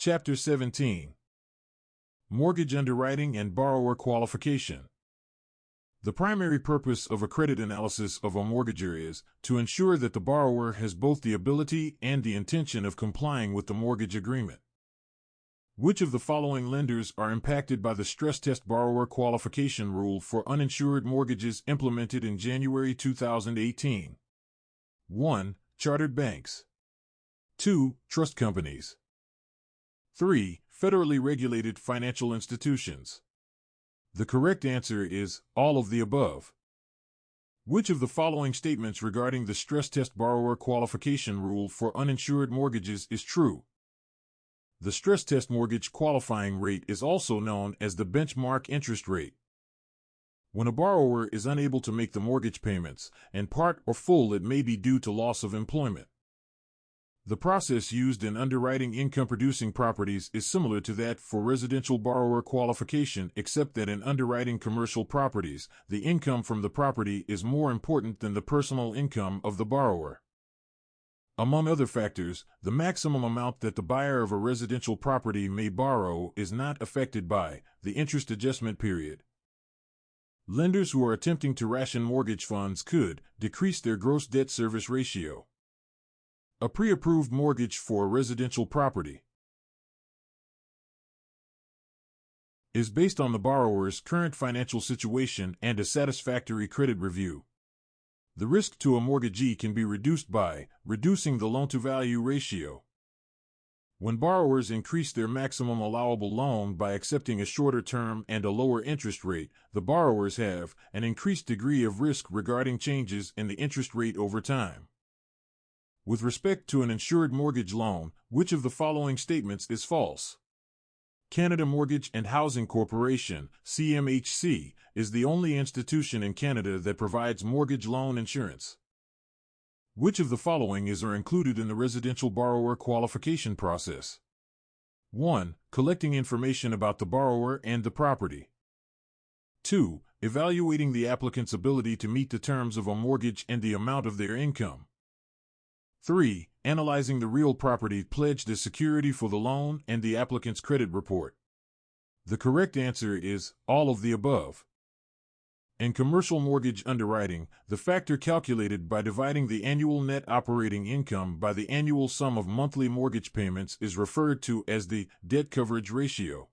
Chapter 17. Mortgage Underwriting and Borrower Qualification. The primary purpose of a credit analysis of a mortgagor is to ensure that the borrower has both the ability and the intention of complying with the mortgage agreement. Which of the following lenders are impacted by the stress test borrower qualification rule for uninsured mortgages implemented in January 2018? 1. Chartered banks. 2. Trust companies. 3. Federally regulated financial institutions. The correct answer is all of the above. Which of the following statements regarding the stress test borrower qualification rule for uninsured mortgages is true? The stress test mortgage qualifying rate is also known as the benchmark interest rate. When a borrower is unable to make the mortgage payments, in part or full, it may be due to loss of employment. The process used in underwriting income-producing properties is similar to that for residential borrower qualification, except that in underwriting commercial properties, the income from the property is more important than the personal income of the borrower. Among other factors, the maximum amount that the buyer of a residential property may borrow is not affected by the interest adjustment period. Lenders who are attempting to ration mortgage funds could decrease their gross debt service ratio. A pre-approved mortgage for a residential property is based on the borrower's current financial situation and a satisfactory credit review. The risk to a mortgagee can be reduced by reducing the loan-to-value ratio. When borrowers increase their maximum allowable loan by accepting a shorter term and a lower interest rate, the borrowers have an increased degree of risk regarding changes in the interest rate over time. With respect to an insured mortgage loan, which of the following statements is false? Canada Mortgage and Housing Corporation, CMHC, is the only institution in Canada that provides mortgage loan insurance. Which of the following is or included in the residential borrower qualification process? 1. Collecting information about the borrower and the property. 2. Evaluating the applicant's ability to meet the terms of a mortgage and the amount of their income. 3. Analyzing the real property pledged as security for the loan and the applicant's credit report. The correct answer is all of the above. In commercial mortgage underwriting, the factor calculated by dividing the annual net operating income by the annual sum of monthly mortgage payments is referred to as the debt coverage ratio.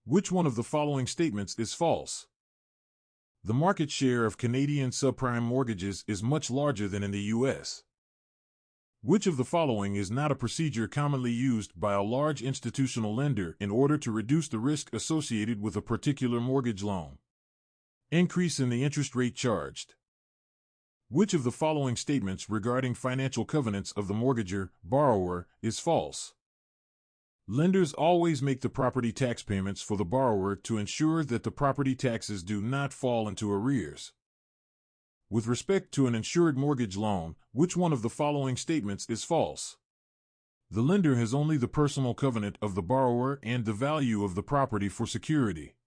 Which one of the following statements is false? The market share of Canadian subprime mortgages is much larger than in the U.S. Which of the following is not a procedure commonly used by a large institutional lender in order to reduce the risk associated with a particular mortgage loan? Increase in the interest rate charged. Which of the following statements regarding financial covenants of the mortgagor, borrower, is false? Lenders always make the property tax payments for the borrower to ensure that the property taxes do not fall into arrears. With respect to an insured mortgage loan, which one of the following statements is false? The lender has only the personal covenant of the borrower and the value of the property for security.